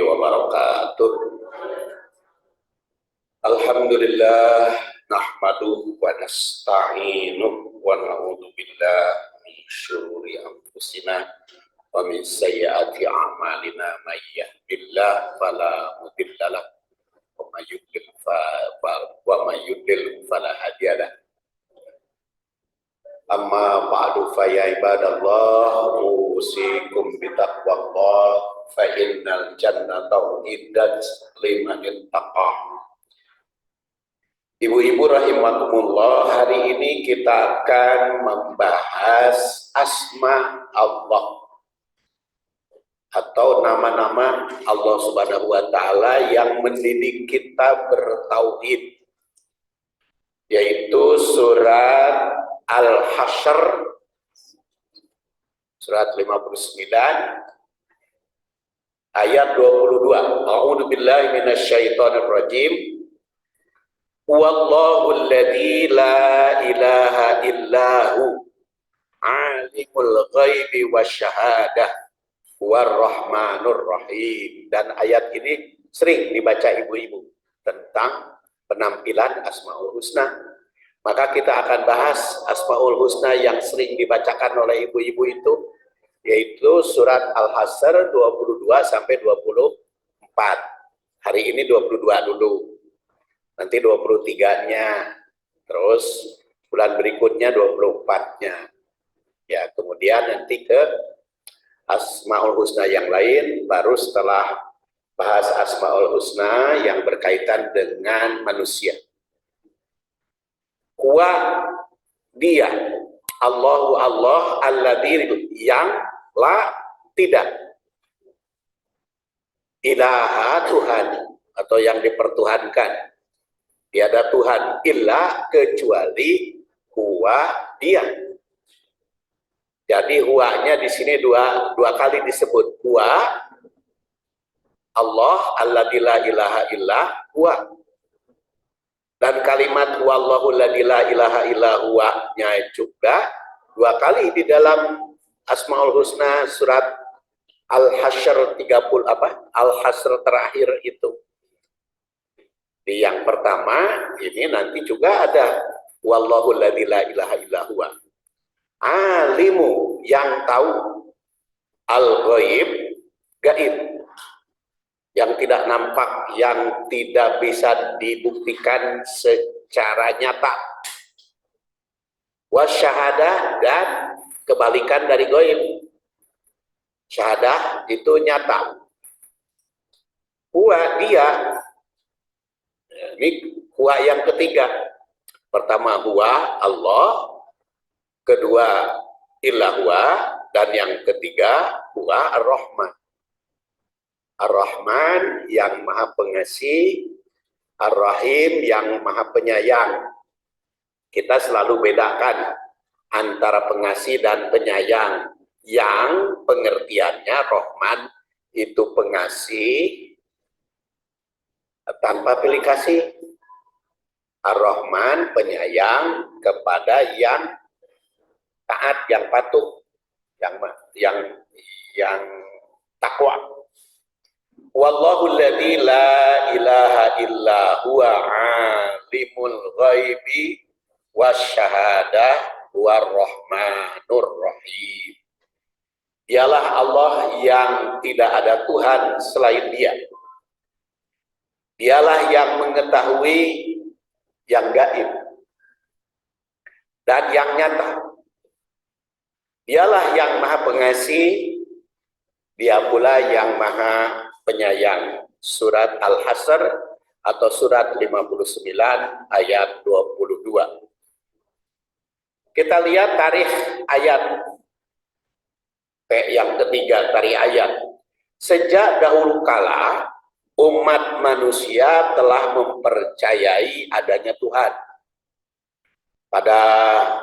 wabarakatuh. Alhamdulillah nahmaduhu wa nasta'inuhu wa na'udzu billahi min syururi anfusina wa min sayyiati a'malina may yahdihillahu fala mudilla lahu wa may yudlil fala hadiya lahu. Amma ba'du fa ya ibadallah usikum bitaqwallah fa innal jannata uiddat liman ittaqah. Ibu-ibu rahimakumullah, hari ini kita akan membahas asma Allah atau nama-nama Allah Subhanahu wa taala yang mendidik kita bertauhid, yaitu surat Al-Hasyr surat 59 ayat 22. A'udzu billahi minasyaitonir rajim. Wallahu alladzi la ilaha illahu alimul ghaibi wasyahadah warrahmanur rahim. Dan ayat ini sering dibaca ibu-ibu tentang penampilan Asmaul Husna. Maka kita akan bahas Asmaul Husna yang sering dibacakan oleh ibu-ibu itu, yaitu surat Al-Hasyr 22 sampai 24. Hari ini 22 dulu. Nanti 23-nya, terus bulan berikutnya 24-nya. Ya, kemudian nanti ke Asmaul Husna yang lain, baru setelah bahas Asmaul Husna yang berkaitan dengan manusia. Huwa dia, Allahu Allah, alladzi yang la tidak, ilaha Tuhan atau yang dipertuhankan. Tiada Tuhan illa kecuali huwa dia. Jadi huwanya di sini dua kali disebut. Huwa Allah alladzi la ilaha illa huwa. Dan kalimat huwallahu alladzi la ilaha illa huwa-nya juga dua kali di dalam Asmaul Husna surat Al-Hasyr 30 Al-Hasyr terakhir itu. Di yang pertama ini nanti juga ada wallahu alladzi la ilaha illa huwa. Alimu yang tahu, al-ghaib gaib, yang tidak nampak, yang tidak bisa dibuktikan secara nyata. Wasyahadah, dan kebalikan dari ghaib. Syahadah itu nyata. Huwa dia. Ini huwa yang ketiga. Pertama huwa Allah, kedua illa huwa, dan yang ketiga huwa ar-Rahman. Ar-Rahman yang maha pengasih, Ar-Rahim yang maha penyayang. Kita selalu bedakan antara pengasih dan penyayang. Yang pengertiannya Rahman itu pengasih tanpa pilih kasih. Ar-Rahman penyayang kepada yang taat, yang patuh, yang takwa. Wallahu alladzi la ilaha illa huwa alimul ghaibi wasyahadah warrahmanur rahim. Dialah Allah yang tidak ada Tuhan selain Dia. Dialah yang mengetahui yang gaib dan yang nyata. Dialah yang maha pengasih, dia pula yang maha penyayang. Surat Al-Hasyr atau surat 59 ayat 22. Kita lihat tarikh ayat yang ketiga, tarikh ayat. Sejak dahulu kala umat manusia telah mempercayai adanya Tuhan. Pada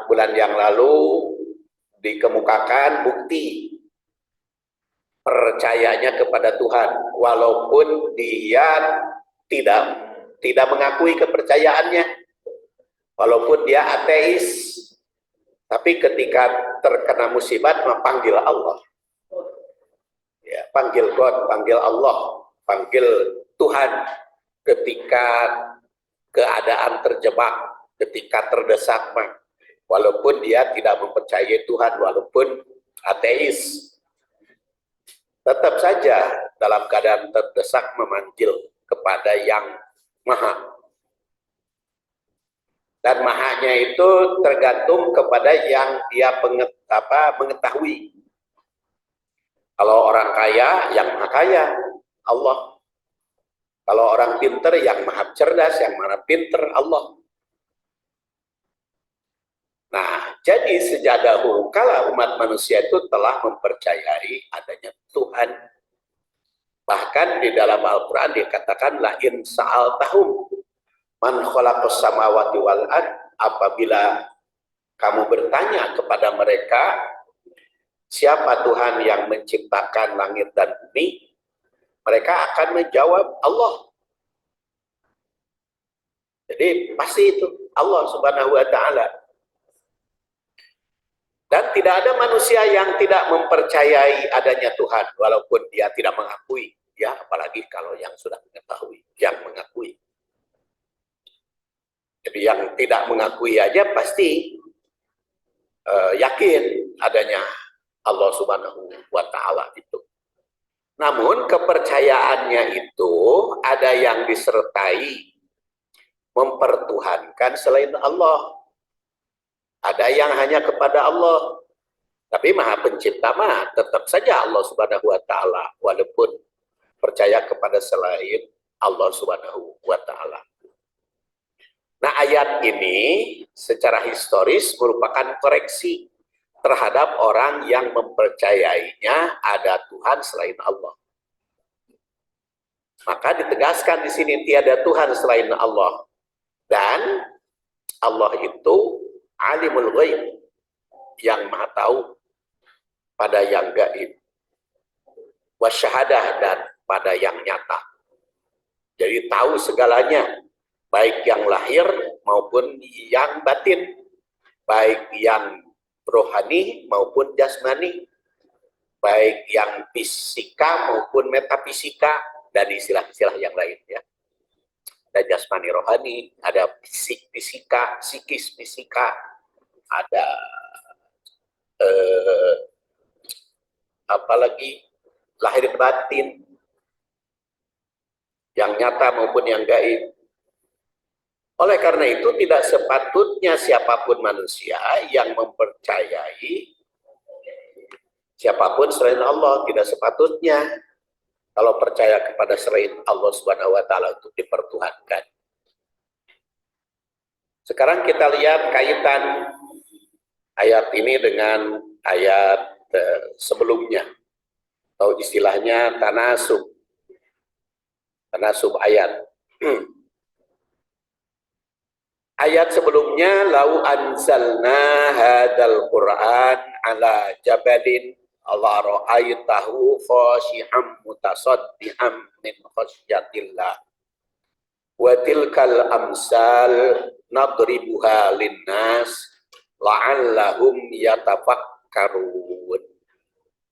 bulan yang lalu dikemukakan bukti percayanya kepada Tuhan, walaupun dia tidak mengakui kepercayaannya, walaupun dia ateis, tapi ketika terkena musibat panggil Allah, ya, panggil God, panggil Allah. panggil Tuhan ketika keadaan terjebak, ketika terdesak, walaupun dia tidak mempercayai Tuhan, walaupun ateis, tetap saja dalam keadaan terdesak memanggil kepada yang maha. Dan mahanya itu tergantung kepada yang dia mengetahui. Kalau orang kaya, yang maha kaya, Allah. Kalau orang pinter, yang maha cerdas, yang maha pinter, Allah. Nah, jadi sejak dahulu kala umat manusia itu telah mempercayai adanya Tuhan. Bahkan di dalam Al-Quran dikatakan, la in sa'altahum man khalaqas samawati wal ard, apabila kamu bertanya kepada mereka siapa Tuhan yang menciptakan langit dan bumi, mereka akan menjawab Allah. Jadi pasti itu Allah Subhanahu wa taala. Dan tidak ada manusia yang tidak mempercayai adanya Tuhan walaupun dia tidak mengakui, ya, apalagi kalau yang sudah mengetahui, yang mengakui. Jadi yang tidak mengakui aja pasti yakin adanya Allah Subhanahu wa taala itu. Namun kepercayaannya itu ada yang disertai mempertuhankan selain Allah. Ada yang hanya kepada Allah. Tapi Maha Pencipta mah tetap saja Allah Subhanahu wa taala walaupun percaya kepada selain Allah Subhanahu wa taala. Nah, ayat ini secara historis merupakan koreksi terhadap orang yang mempercayainya ada Tuhan selain Allah. Maka ditegaskan di sini tiada Tuhan selain Allah. Dan Allah itu alimul ghaib, yang maha tahu pada yang gaib, wasyahadah, dan pada yang nyata. Jadi tahu segalanya, baik yang lahir maupun yang batin, baik yang rohani maupun jasmani, baik yang fisika maupun metafisika, dan istilah-istilah yang lain, ya. Ada jasmani rohani, ada fisika, psikis fisika, ada apalagi lahir batin, yang nyata maupun yang gaib. Oleh karena itu tidak sepatutnya siapapun manusia yang mempercayai siapapun selain Allah, tidak sepatutnya kalau percaya kepada selain Allah Subhanahu wa taala untuk dipertuhankan. Sekarang kita lihat kaitan ayat ini dengan ayat sebelumnya, atau istilahnya tanasub. Tanasub ayat. Ayat sebelumnya, lau anzalna hadal Qur'an ala jabalin la ra'aitahu khashi'an mutasaddian min khasyatillah wa tilkal amsal nadribuha linnas la'allahum yatafakkarun.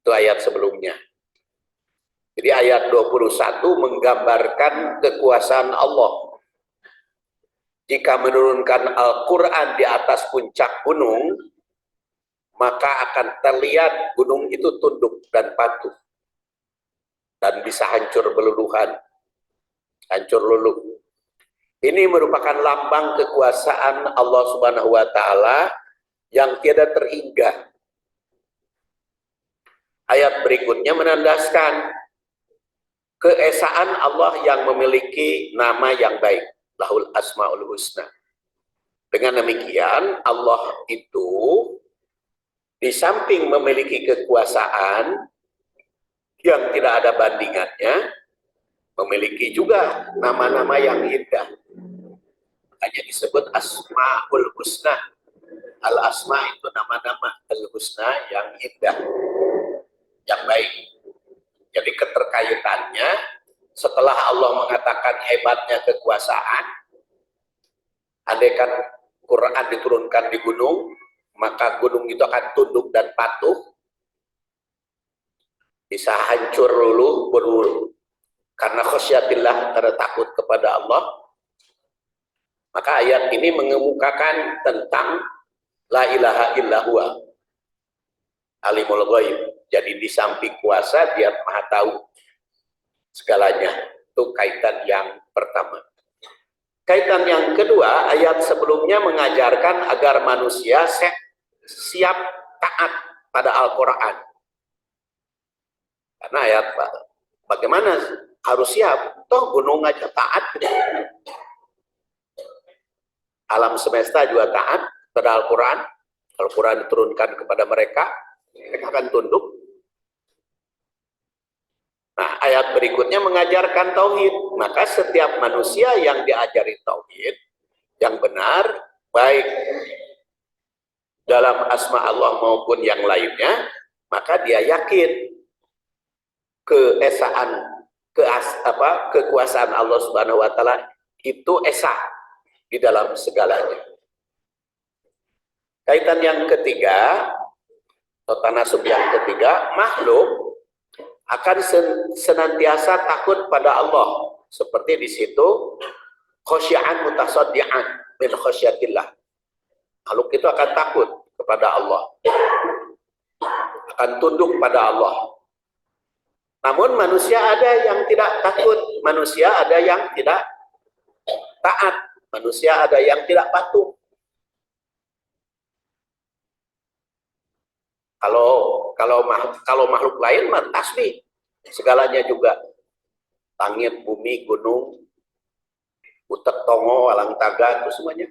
Itu ayat sebelumnya. Jadi ayat 21 menggambarkan kekuasaan Allah. Jika menurunkan Al-Quran di atas puncak gunung, maka akan terlihat gunung itu tunduk dan patuh dan bisa hancur meluluhkan, hancur luluh. Ini merupakan lambang kekuasaan Allah Subhanahu wa taala yang tiada terhingga. Ayat berikutnya menandaskan keesaan Allah yang memiliki nama yang baik, lahul asmaul husna. Dengan demikian Allah itu di samping memiliki kekuasaan yang tidak ada bandingannya, memiliki juga nama-nama yang indah. Hanya disebut asmaul husna. Al-asma itu nama-nama, al-husna yang indah, yang baik. Jadi keterkaitannya, setelah Allah mengatakan hebatnya kekuasaan, andaikan Quran diturunkan di gunung, maka gunung itu akan tunduk dan patuh, bisa hancur luluh berluluh. karena khosyatillah, karena takut kepada Allah, maka ayat ini mengemukakan tentang la ilaha illallah alimul ghaib. Jadi di samping kuasa dia maha tahu segalanya. Itu kaitan yang pertama. Kaitan yang kedua, ayat sebelumnya mengajarkan agar manusia siap taat pada Al-Quran. Karena ayat bagaimana harus siap? Toh gunung aja taat. Alam semesta juga taat pada Al-Quran. Al-Quran diturunkan kepada mereka, mereka akan tunduk. Nah, ayat berikutnya mengajarkan tauhid. Maka setiap manusia yang diajari tauhid yang benar, baik dalam asma Allah maupun yang lainnya, maka dia yakin kekuasaan Allah Subhanahu wa taala itu esa di dalam segalanya. Kaitan yang ketiga, atau tanasub yang ketiga, makhluk akan senantiasa takut pada Allah. Seperti di situ, khosyi'an mutasaddi'an min khosyatillah. Makhluk itu akan takut kepada Allah, akan tunduk pada Allah. Namun manusia ada yang tidak takut, manusia ada yang tidak taat, manusia ada yang tidak patuh. Kalau makhluk lain mah tasbih segalanya juga, langit, bumi, gunung, utek tongo, alang taga, itu semuanya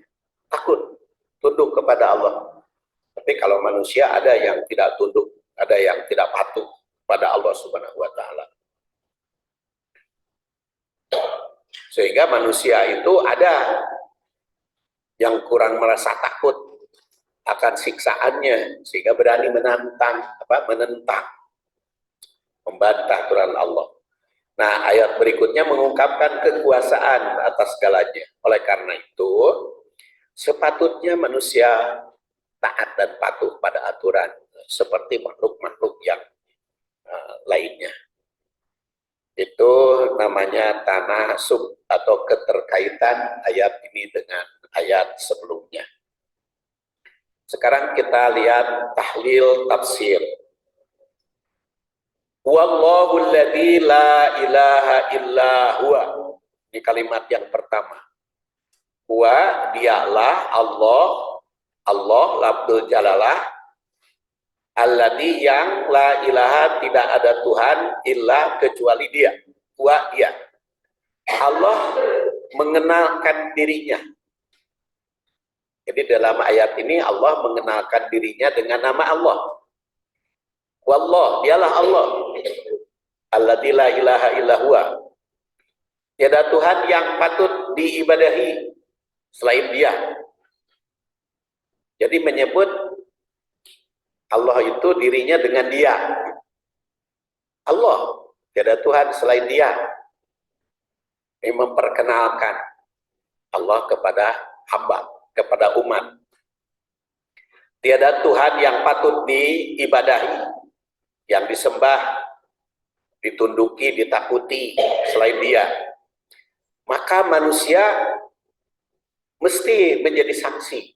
takut, tunduk kepada Allah. Tapi kalau manusia ada yang tidak tunduk, ada yang tidak patuh pada Allah Subhanahu wa taala. Sehingga manusia itu ada yang kurang merasa takut akan siksaannya, sehingga berani menentang, membantah aturan Allah. Nah, ayat berikutnya mengungkapkan kekuasaan atas segalanya. Oleh karena itu, sepatutnya manusia taat dan patuh pada aturan seperti makhluk-makhluk yang lainnya. Itu namanya tanasub atau keterkaitan ayat ini dengan ayat sebelumnya. Sekarang kita lihat tahlil tafsir. Wallahu alladzi la ilaha illa huwa. Ini kalimat yang pertama. Huwa, dialah Allah, Allah lafdzul jalalah, alladzi yang la ilaha, tidak ada Tuhan illa kecuali dia. Huwa, dia. Allah mengenalkan dirinya. Jadi dalam ayat ini Allah mengenalkan dirinya dengan nama Allah. Wallah, dialah Allah. Alladzi la ilaha illa huwa. Tiada Tuhan yang patut diibadahi selain dia. Jadi menyebut Allah itu dirinya dengan dia. Allah, tiada Tuhan selain dia. Ini memperkenalkan Allah kepada hamba, kepada umat. Tiada Tuhan yang patut diibadahi, yang disembah, ditunduki, ditakuti selain dia. Maka manusia mesti menjadi saksi.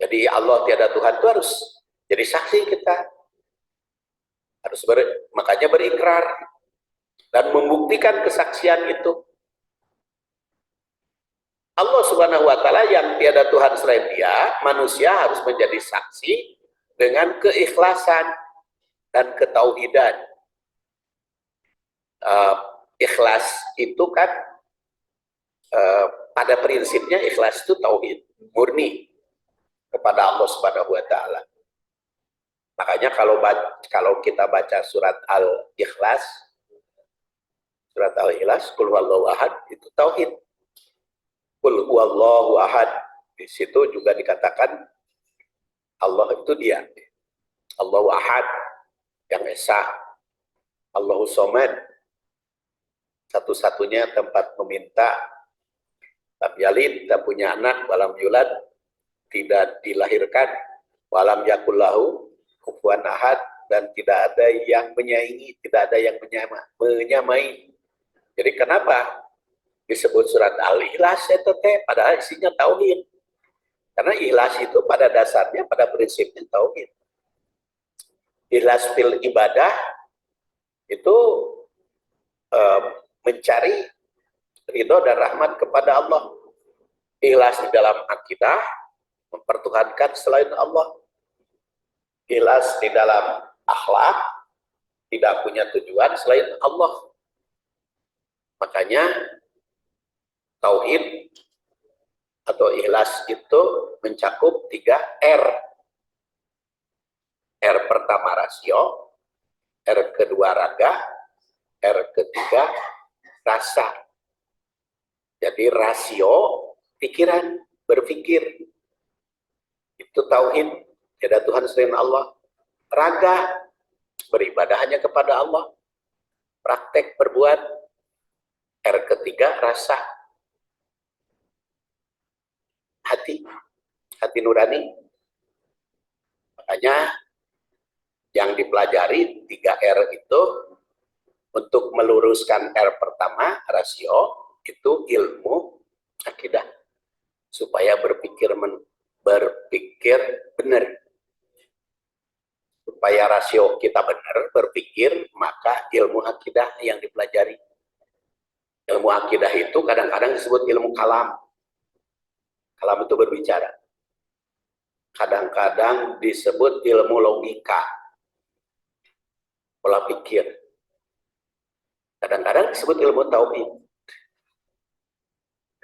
Jadi Allah tiada Tuhan itu harus jadi saksi kita. Harus makanya berikrar dan membuktikan kesaksian itu. Allah Subhanahu wa taala yang tiada Tuhan selain dia, manusia harus menjadi saksi dengan keikhlasan dan ketauhidan. Ikhlas itu kan pada prinsipnya ikhlas itu tauhid murni kepada Allah Subhanahu wa taala. Makanya kalau kita baca surat Al-Ikhlas, Qul huwallahu ahad, itu tauhid. Qul huwallahu ahad, di situ juga dikatakan Allah itu dia. Allahu ahad, yang esa. Allahu somad, satu-satunya tempat meminta. Lam yalid, tidak punya anak. Walam yulad, tidak dilahirkan. Walam yakullahu kufuwan ahad, dan tidak ada yang menyaingi, tidak ada yang menyamai. Jadi kenapa disebut surat Al-Ikhlas itu teh padahal isinya tauhid. Karena ikhlas itu pada dasarnya, pada prinsipnya tauhid. Ikhlas fil ibadah itu mencari ridho dan rahmat kepada Allah. Ikhlas di dalam akidah, mempertuhankan selain Allah. Ikhlas di dalam akhlak, tidak punya tujuan selain Allah. Makanya tauhid atau ikhlas itu mencakup 3 R. R pertama rasio, R kedua raga, R ketiga rasa. Jadi rasio, pikiran, berpikir. Itu tauhid, tidak Tuhan selain Allah. Raga, beribadah hanya kepada Allah. Praktek, berbuat. R ketiga rasa. Hati, hati nurani. Makanya yang dipelajari 3R itu untuk meluruskan R pertama, rasio, itu ilmu akidah. Supaya berpikir benar. Supaya rasio kita benar, berpikir, maka ilmu akidah yang dipelajari. Ilmu akidah itu kadang-kadang disebut ilmu kalam. Kalam itu berbicara. Kadang-kadang disebut ilmu logika. Pola pikir. Kadang-kadang disebut ilmu tauhid.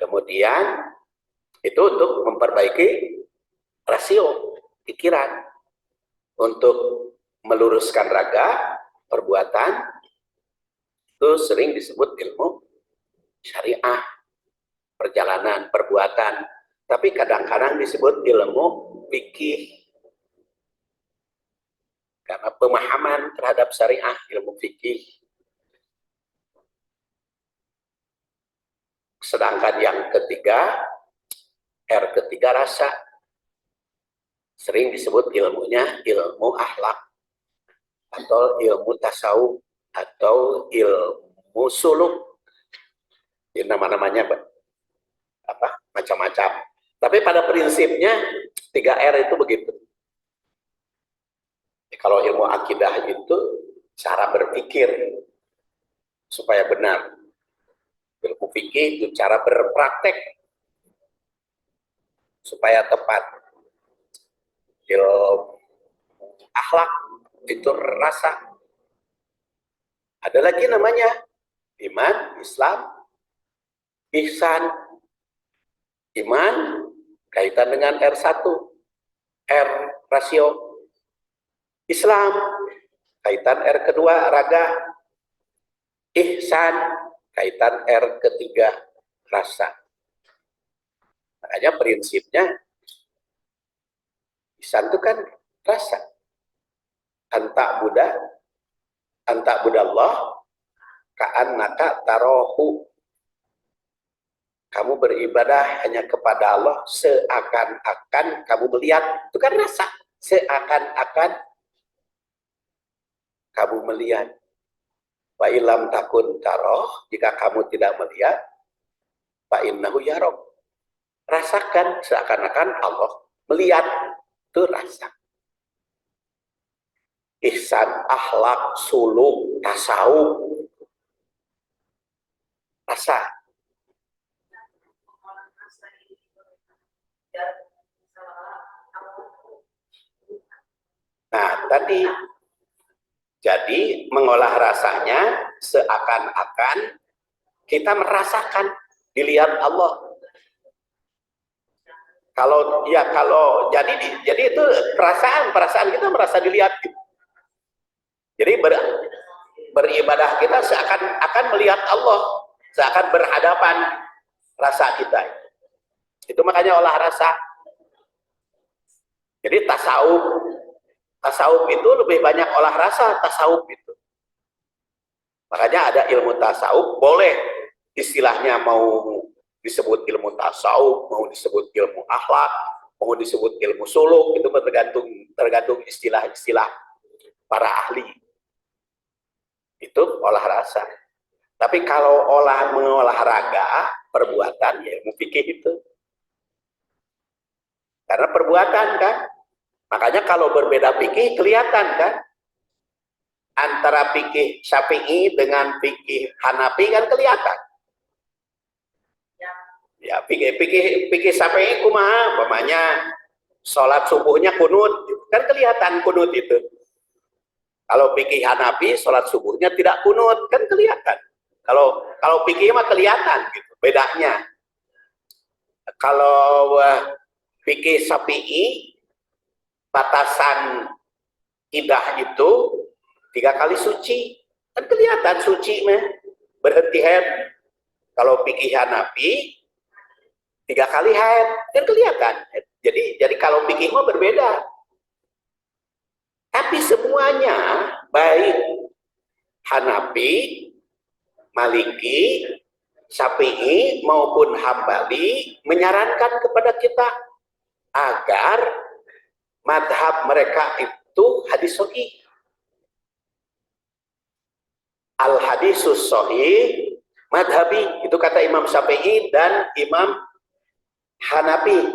Kemudian itu untuk memperbaiki rasio pikiran, untuk meluruskan raga, perbuatan, itu sering disebut ilmu syariah, perjalanan, perbuatan. Tapi kadang-kadang disebut ilmu fikih. Karena pemahaman terhadap syariah, ilmu fikih. Sedangkan yang ketiga, R ketiga rasa, sering disebut ilmunya ilmu akhlak, atau ilmu tasawuf, atau ilmu suluk. Jadi nama-namanya apa? Macam-macam. Tapi pada prinsipnya 3R itu begitu. Kalau ilmu akidah itu cara berpikir supaya benar. Ilmu fikih itu cara berpraktek supaya tepat. Ilmu akhlak itu rasa. Ada lagi namanya iman, Islam, ihsan. Iman kaitan dengan R1, R rasio. Islam kaitan R kedua raga. Ihsan kaitan R ketiga rasa. Makanya prinsipnya ihsan itu kan rasa. Anta budallah ka'annaka tarohu. Kamu beribadah hanya kepada Allah seakan-akan kamu melihat. Itu kan rasa. Seakan-akan kamu melihat. Wa ilam takun taroh, jika kamu tidak melihat, fa innahu yarok. Rasakan seakan-akan Allah melihat. Itu rasa. Ihsan, akhlak, suluk, tasawuf. Rasa. Nah, tadi jadi mengolah rasanya seakan-akan kita merasakan dilihat Allah. Kalau jadi itu perasaan kita merasa dilihat. Jadi beribadah kita seakan-akan melihat Allah, seakan berhadapan rasa kita. Itu makanya olah rasa. Jadi tasawuf itu lebih banyak olah rasa, tasawuf itu. Makanya ada ilmu tasawuf, boleh istilahnya mau disebut ilmu tasawuf, mau disebut ilmu akhlak, mau disebut ilmu suluk, itu tergantung istilah-istilah. para ahli. Itu olah rasa. Tapi kalau mengolah raga, perbuatan, ya ilmu fikih itu. Karena perbuatan kan. Makanya kalau berbeda fikih kelihatan kan. Antara fikih Syafi'i dengan fikih Hanafi kan kelihatan. Ya, fikih Syafi'i kumaha, umpamanya sholat subuhnya kunut, kan kelihatan kunut itu. Kalau fikih Hanafi sholat subuhnya tidak kunut, kan kelihatan. Kalau fikih mah kelihatan gitu bedanya. Kalau fikih Syafi'i batasan idah itu 3 kali suci, kan kelihatan suci mah berhenti haid. Kalau fikih Hanafi 3 kali haid, kan kelihatan. Jadi kalau fikih mah berbeda. Tapi semuanya baik Hanafi, Maliki, Syafi'i maupun Hambali menyarankan kepada kita agar madhab mereka itu hadis sahih. Al hadisus sahih madhabi, itu kata Imam Syafi'i dan Imam Hanafi.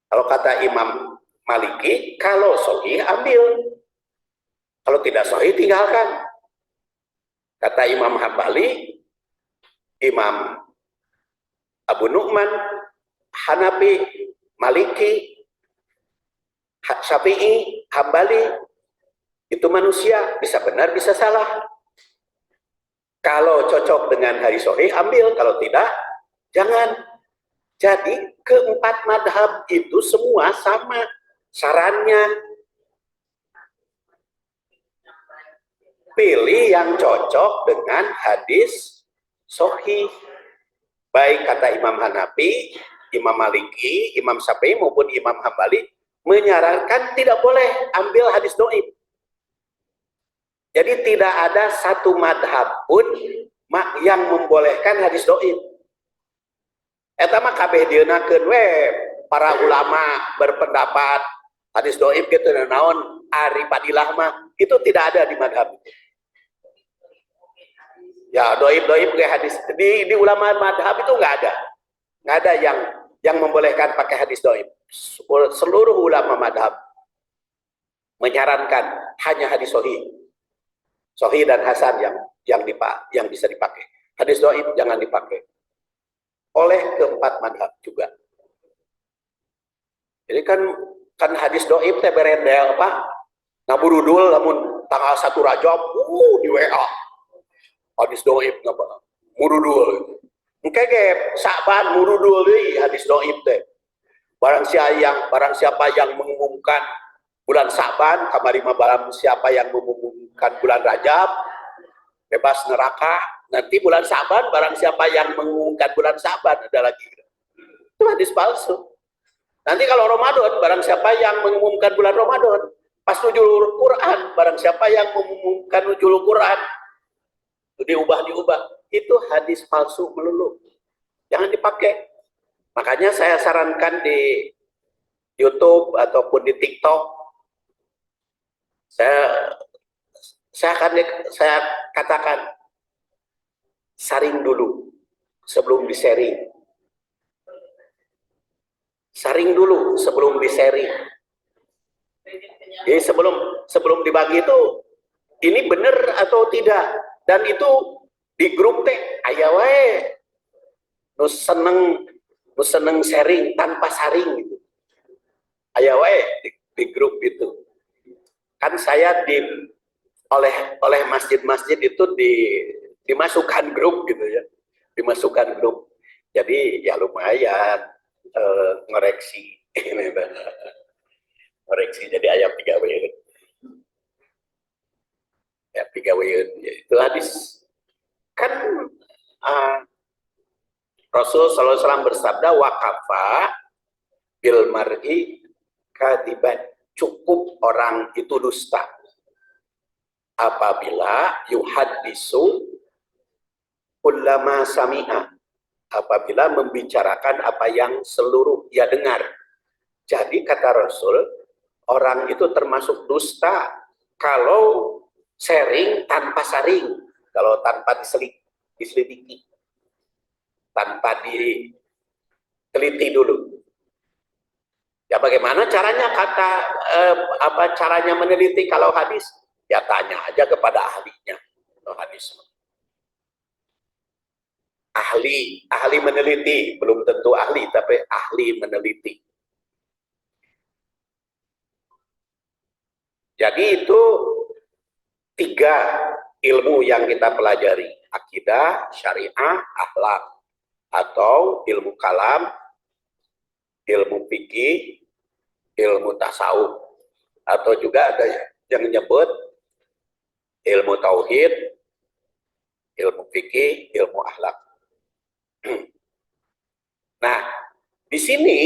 Kalau kata Imam Maliki, kalau sahih ambil, kalau tidak sahih tinggalkan. Kata Imam Hambali, Imam Abu Nu'man, Hanafi, Maliki, Syafi'i, Hambali, itu manusia, bisa benar, bisa salah. Kalau cocok dengan hadis sahih, ambil. Kalau tidak, jangan. Jadi, keempat madhab itu semua sama sarannya. Pilih yang cocok dengan hadis sahih. Baik kata Imam Hanafi, Imam Maliki, Imam Syafi'i maupun Imam Hambali menyarankan tidak boleh ambil hadis dhaif. Jadi tidak ada satu madhab pun yang membolehkan hadis dhaif. Eta mah kabeh dieunaakeun we para ulama berpendapat hadis dhaif gitu naon ari padilah mah itu tidak ada di madhab. Ya dhaif kayak hadis di ulama madhab itu nggak ada yang membolehkan pakai hadis dhaif. Seluruh ulama madhab menyarankan hanya hadis sahih dan hasan yang bisa dipakai. Hadis dhaif jangan dipakai oleh keempat madhab juga. Jadi kan hadis dhaif teh berendel apa ngaburudul lamun tanggal 1 Rajab di WA hadis dhaif murudul engke ge Sa'ban murudul deui hadis dhaif teh. Barang siapa yang mengumumkan bulan Sa'ban, kamari mah barang siapa yang mengumumkan bulan Rajab bebas neraka. Nanti bulan Sa'ban barang siapa yang mengumumkan bulan Sa'ban, ada lagi. Itu hadis palsu. Nanti kalau Ramadan barang siapa yang mengumumkan bulan Ramadan, pas nuzul Quran barang siapa yang mengumumkan nuzul Quran diubah. Itu hadis palsu melulu. Jangan dipakai. Makanya saya sarankan di YouTube ataupun di TikTok, saya katakan saring dulu sebelum di-sharing. Saring dulu sebelum di-sharing. Jadi sebelum dibagi itu ini benar atau tidak, dan itu di grup teh aya wae nu seneng sharing tanpa saring gitu. Aya wae di grup itu. Kan saya oleh masjid-masjid itu dimasukkan grup gitu ya. Dimasukkan grup. Jadi ya lumayan ngoreksi. Ngoreksi jadi ayam 3 wayun. Ya 3 wayun ya, itu hadis. Kan Rasul sallallahu alaihi wasallam bersabda waqafa bil mar'i kadiban, cukup orang itu dusta apabila yuhaddisu kullama sami'a, apabila membicarakan apa yang seluruh ia dengar. Jadi kata Rasul, orang itu termasuk dusta kalau sharing tanpa saring, kalau tanpa diselidiki, tanpa diteliti dulu. Ya bagaimana caranya caranya meneliti kalau hadis? Ya tanya aja kepada ahlinya. Kalau hadis ahli meneliti, belum tentu ahli, tapi ahli meneliti. Jadi itu 3 ilmu yang kita pelajari: akidah, syariah, akhlak, atau ilmu kalam, ilmu fikih, ilmu tasawuf, atau juga ada yang menyebut ilmu tauhid, ilmu fikih, ilmu akhlak. Nah, di sini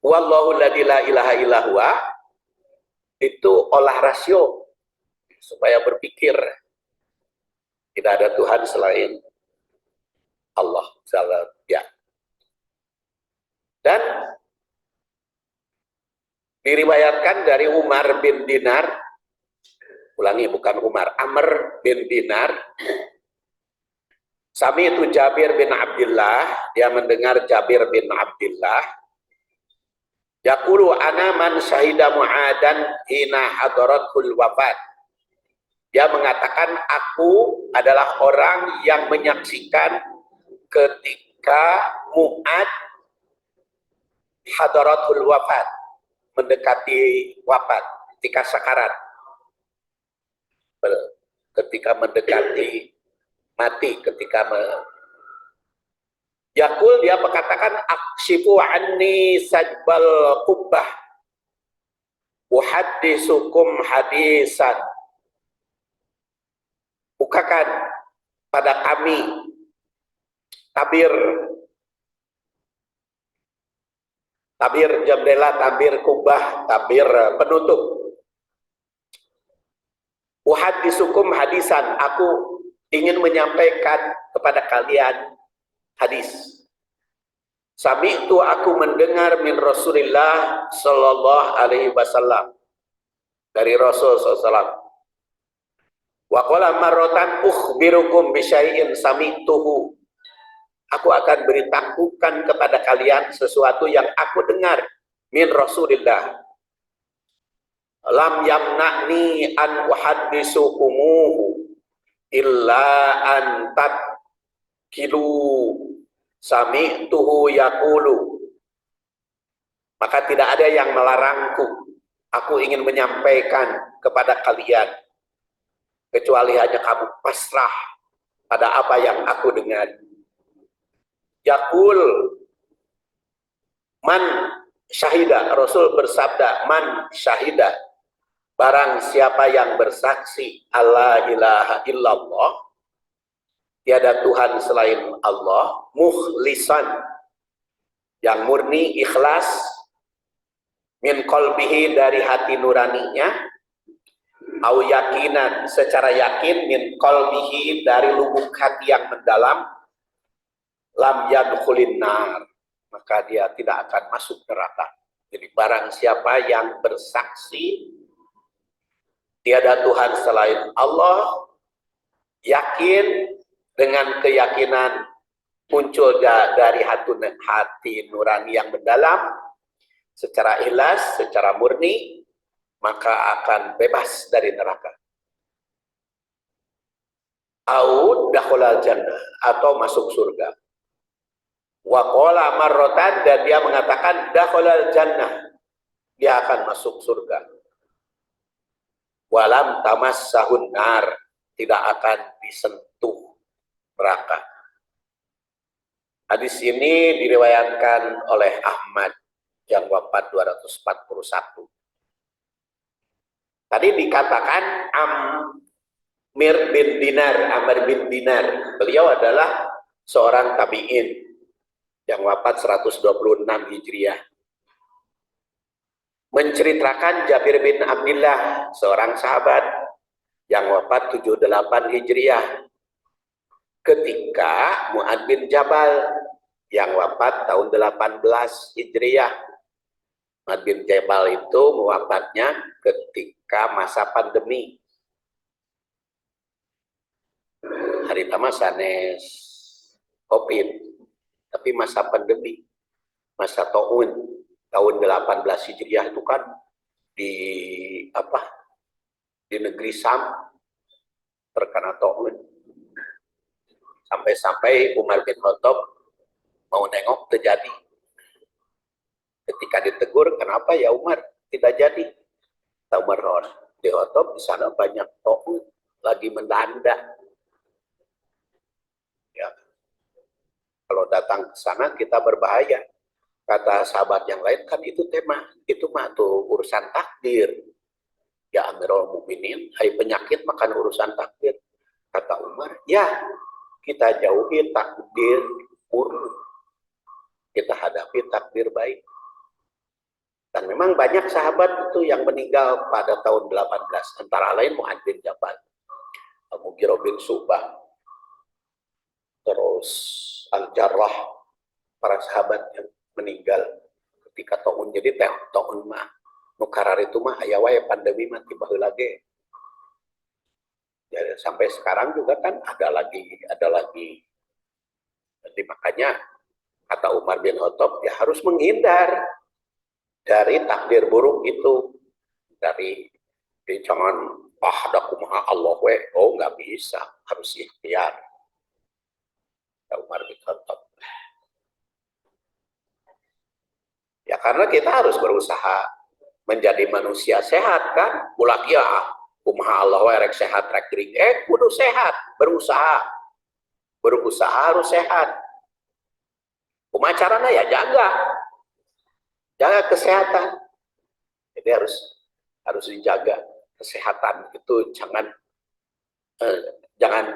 wallahu la ilaha illa huwa itu olah rasio supaya berpikir tidak ada Tuhan selain Allah. Ya. Dan diriwayatkan dari Umar bin Dinar, ulangi bukan Umar, Amr bin Dinar, Sami itu Jabir bin Abdullah, dia mendengar Jabir bin Abdullah, yaqulu ana man syahida mu'adan hina hadaratul wafat. Dia mengatakan, aku adalah orang yang menyaksikan ketika Mu'ad hadaratul wafat, mendekati wafat, ketika sakarat, ketika mendekati mati, ketika Yakul, dia mengatakan, akshifu anni sajbal qubbah uhaddisukum hadisan. Bukakan pada kami tabir jendela, tabir kubah, tabir penutup. Uhaddisukum hadisan, aku ingin menyampaikan kepada kalian hadis. Sami itu aku mendengar min Rasulillah sallallahu alaihi wasallam, dari Rasul sallallahu. Wa qala marratan ukhbirukum bi syai'in sami'tuhu. Aku akan beritahukan kepada kalian sesuatu yang aku dengar min Rasulillah. Lam yamna'ni an uhaddisukumuhu illa an tatkilu sami'tuhu yaqulu. Maka tidak ada yang melarangku. Aku ingin menyampaikan kepada kalian, kecuali hanya kamu pasrah pada apa yang aku dengar. Yaqul man syahida, Rasul bersabda, man syahida, barang siapa yang bersaksi alla ilaha illallah, tiada Tuhan selain Allah, mukhlisan, yang murni ikhlas, min qalbihi, dari hati nuraninya, au yakinan, secara yakin, min qalbihi, dari lubuk hati yang mendalam, lam yadkhulin nar, maka dia tidak akan masuk neraka. Jadi barang siapa yang bersaksi tiada Tuhan selain Allah, yakin dengan keyakinan muncul dari hati nurani yang mendalam, secara ikhlas, secara murni, maka akan bebas dari neraka. Au dakhalal jannah, atau masuk surga. Wa qala marratan, dan dia mengatakan dakhalal jannah, dia akan masuk surga. Walam tamassahun nar, tidak akan disentuh neraka. Hadis ini diriwayatkan oleh Ahmad yang wafat 241. Tadi dikatakan Amr bin Dinar. Beliau adalah seorang tabi'in yang wafat 126 Hijriah. Menceritakan Jabir bin Abdullah, seorang sahabat yang wafat 78 Hijriah, ketika Mu'ad bin Jabal yang wafat tahun 18 Hijriah Muhammad bin Jabal itu wafatnya ketika masa pandemi. Hari pertama sanes COVID, tapi masa pandemi, masa tahun 18 Hijriah itu kan di di negeri Sam terkena ta'un. Sampai-sampai Umar bin Khattab mau nengok terjadi. Ketika ditegur, kenapa ya Umar tidak jadi? Umar bin Khattab di sana banyak ta'un lagi melanda. Ya. Kalau datang ke sana kita berbahaya. Kata sahabat yang lain, kan itu mah tuh urusan takdir. Ya Amirul Mukminin, hai penyakit makan urusan takdir. Kata Umar, ya kita jauhi takdir buruk. Kita hadapi takdir baik. Dan memang banyak sahabat itu yang meninggal pada tahun 18. Antara lain Mu'adz bin Jabal, Al-Mughirah bin Syu'bah, terus Al-Jarrah, para sahabat yang meninggal ketika tahun. Jadi tahun mah nukarar itu mah aya wae pandemi mah tiba lagi. Ya, sampai sekarang juga kan ada lagi. Jadi makanya kata Umar bin Khattab ya harus menghindar dari takdir buruk itu, dari jangan ada kumaha Allah we, oh nggak bisa, harus ikhtiar. Umar bin Khattab. Ya karena kita harus berusaha menjadi manusia sehat kan, mulak ya kumaha Allah we rek sehat rek gering, kudu sehat, berusaha harus sehat. Kumaha carana ya jaga kesehatan. Jadi harus dijaga kesehatan itu, jangan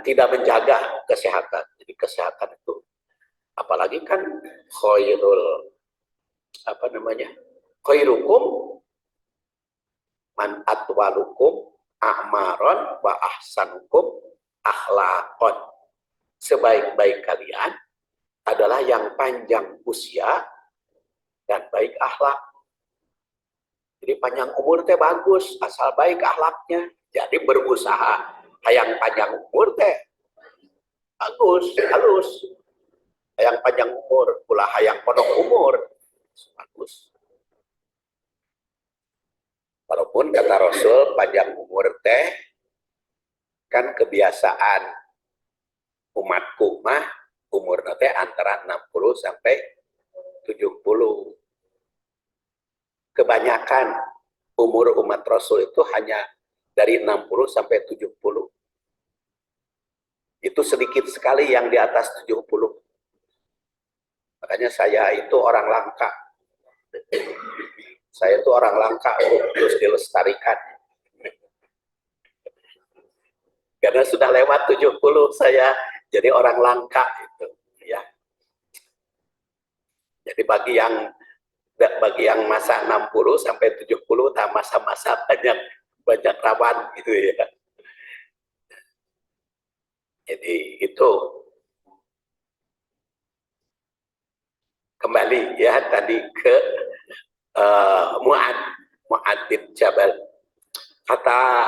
tidak menjaga kesehatan. Jadi kesehatan itu apalagi kan khairukum man atwalukum a'maron wa ahsanukum akhlaqon. Sebaik-baik kalian adalah yang panjang usia dan baik akhlak. Jadi panjang umur teh bagus, asal baik akhlaknya. Jadi berusaha hayang panjang umur teh bagus, halus. Hayang panjang umur, pula hayang pondok umur bagus. Walaupun kata Rasul panjang umur teh kan kebiasaan umatku mah umur teh antara 60 sampai 70. Kebanyakan umur umat Rasul itu hanya dari 60 sampai 70. Itu sedikit sekali yang di atas 70. Makanya saya itu orang langka. Saya itu orang langka, terus dilestarikan. Karena sudah lewat 70 saya jadi orang langka itu, ya. Jadi bagi yang masa 60 sampai 70 masa-masa banyak rawan gitu ya. Jadi itu kembali ya tadi ke Mu'adz bin Jabal. Kata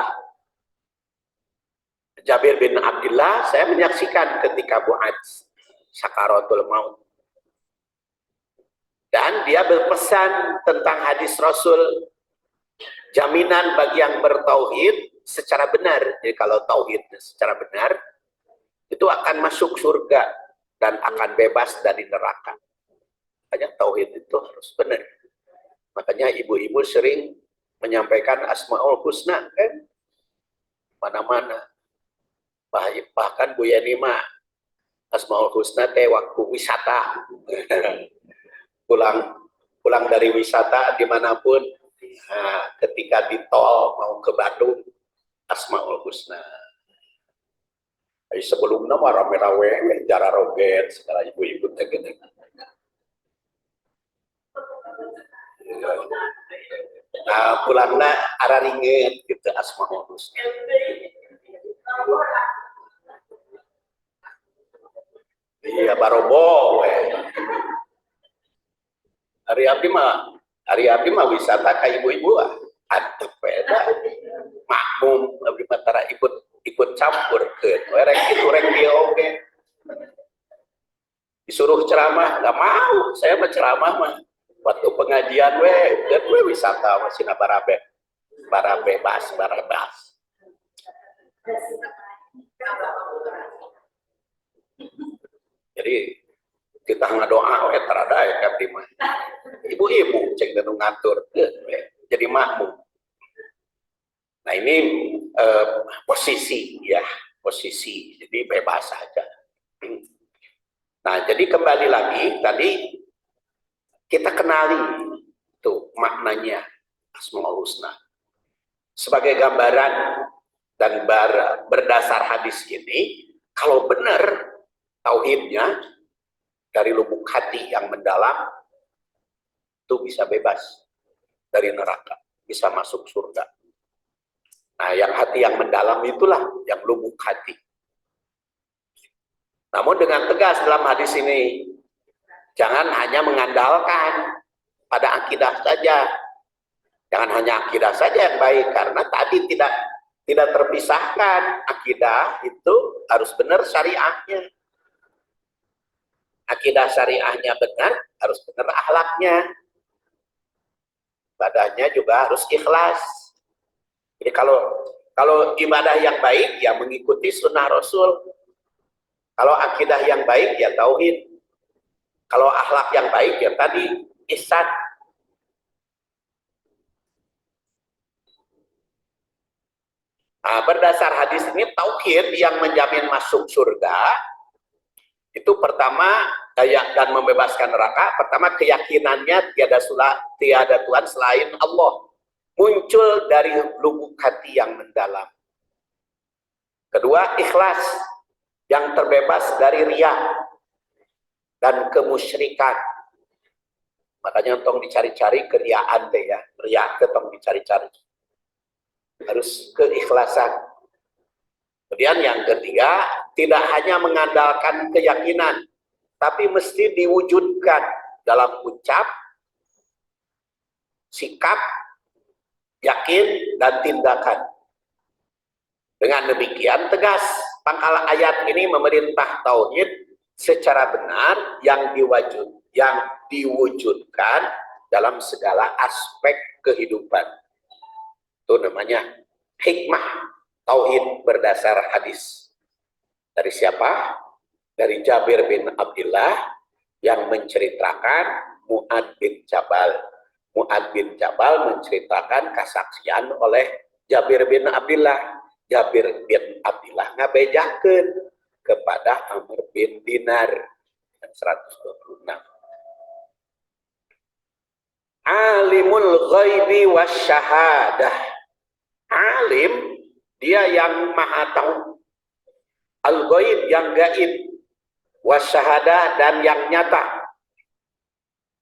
Jabir bin Abdullah, saya menyaksikan ketika Mu'adz sakaratul maut. Dan dia berpesan tentang hadis Rasul, jaminan bagi yang bertauhid secara benar. Jadi kalau tauhid secara benar, itu akan masuk surga dan akan bebas dari neraka. Makanya tauhid itu harus benar. Makanya ibu-ibu sering menyampaikan Asmaul Husna kan, mana-mana. Bahkan Bu Yani mah Asmaul Husna teh waktu wisata. pulang dari wisata dimanapun, nah, ketika di tol mau ke Bandung, Asmaul Husna. Sebelumnya mah rame-rame jara roget segala ibu-ibu teh gini. Nah, pulangna araringet gitu Asmaul Husna. Iya barobo we. Hari abdi mah Hari abdi mah wisata ka ibu-ibu antep beda makmum abdi matara ikut campur ke rek itu rek dia oke disuruh ceramah nggak mau, saya mah ceramah mah waktu pengajian dan wisata masih barabe bas. Jadi kita ngadoa we terada ya kan mah ibu-ibu cek dan ngatur jadi makmum. Nah ini posisi ya, posisi jadi bebas saja. Nah jadi kembali lagi tadi kita kenali tuh maknanya Asmaul Husna sebagai gambaran dan berdasar hadis ini kalau benar tauhidnya dari lubuk hati yang mendalam itu bisa bebas dari neraka, bisa masuk surga. Nah, yang hati yang mendalam itulah yang lubuk hati. Namun dengan tegas dalam hadis ini, jangan hanya mengandalkan pada akidah saja. Jangan hanya akidah saja yang baik, karena tadi tidak terpisahkan. Akidah itu harus benar syariahnya. Akidah syariahnya benar, harus benar akhlaknya. Ibadahnya juga harus ikhlas. Jadi kalau ibadah yang baik ya mengikuti sunnah Rasul. Kalau akidah yang baik ya tauhid. Kalau akhlak yang baik ya tadi ihsan. Nah, berdasar hadis ini tauhid yang menjamin masuk surga itu pertama dan membebaskan neraka. Pertama keyakinannya tiada Tuhan selain Allah. Muncul dari lubuk hati yang mendalam. Kedua, ikhlas yang terbebas dari riya dan kemusyrikan. Makanya tong dicari-cari keriaan deh ya, riya tong dicari-cari. Harus keikhlasan. Kemudian yang ketiga, tidak hanya mengandalkan keyakinan, tapi mesti diwujudkan dalam ucap, sikap, yakin, dan tindakan. Dengan demikian tegas pangkal ayat ini memerintah tauhid secara benar yang diwujudkan dalam segala aspek kehidupan. Itu namanya hikmah tauhid berdasar hadis. Dari siapa? Dari Jabir bin Abdullah yang menceritakan Mu'ad bin Jabal. Mu'ad bin Jabal menceritakan kesaksian oleh Jabir bin Abdullah. Jabir bin Abdullah ngabejakeun kepada Amr bin Dinar 126. Alimul ghaibi wasyahadah. Alim dia yang maha tahu. Al-ghaib yang gaib. Wasyahadah dan yang nyata.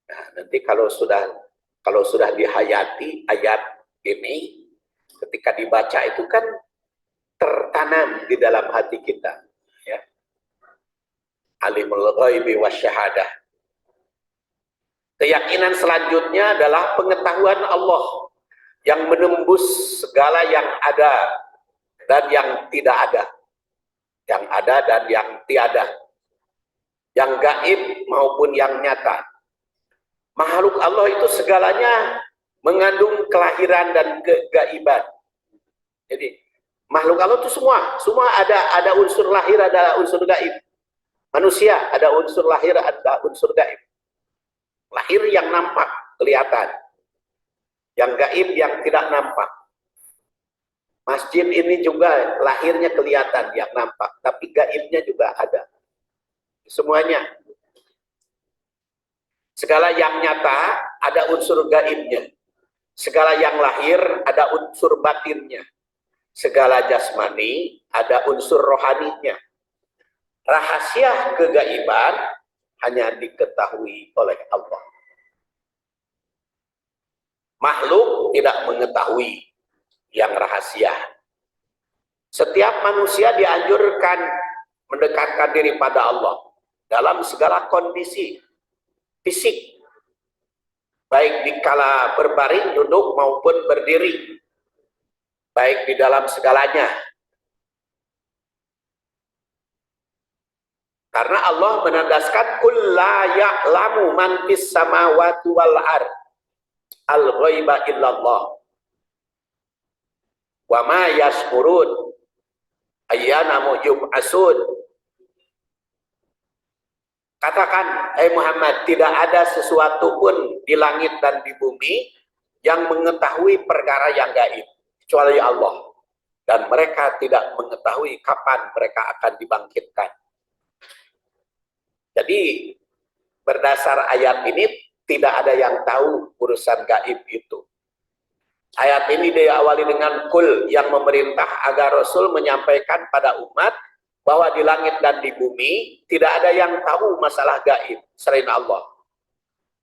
Nah, nanti kalau sudah dihayati ayat ini, ketika dibaca itu kan tertanam di dalam hati kita. Ya. Alimul ghaibi wasyahadah. Keyakinan selanjutnya adalah pengetahuan Allah yang menembus segala yang ada dan yang tidak ada. Yang ada dan yang tiada. Yang gaib maupun yang nyata. Makhluk Allah itu segalanya mengandung kelahiran dan kegaiban. Jadi makhluk Allah itu semua ada unsur lahir, ada unsur gaib. Manusia ada unsur lahir, ada unsur gaib. Lahir yang nampak, kelihatan. Yang gaib yang tidak nampak. Masjid ini juga lahirnya kelihatan, yang nampak. Tapi gaibnya juga ada. Semuanya. Segala yang nyata ada unsur gaibnya. Segala yang lahir ada unsur batinnya. Segala jasmani ada unsur rohaninya. Rahasia kegaiban hanya diketahui oleh Allah. Makhluk tidak mengetahui yang rahasia. Setiap manusia dianjurkan mendekatkan diri pada Allah dalam segala kondisi fisik baik dikala berbaring, duduk maupun berdiri, baik di dalam segalanya. Karena Allah menandaskan kul la ya'lamu man fis samawati wal ard al ghaiba illallah wa ma yashkurun ayyana yub'atsun. Katakan, Muhammad, tidak ada sesuatu pun di langit dan di bumi yang mengetahui perkara yang gaib kecuali Allah, dan mereka tidak mengetahui kapan mereka akan dibangkitkan. Jadi berdasar ayat ini tidak ada yang tahu urusan gaib itu. Ayat ini diawali dengan kul yang memerintah agar Rasul menyampaikan pada umat bahwa di langit dan di bumi tidak ada yang tahu masalah gaib selain Allah.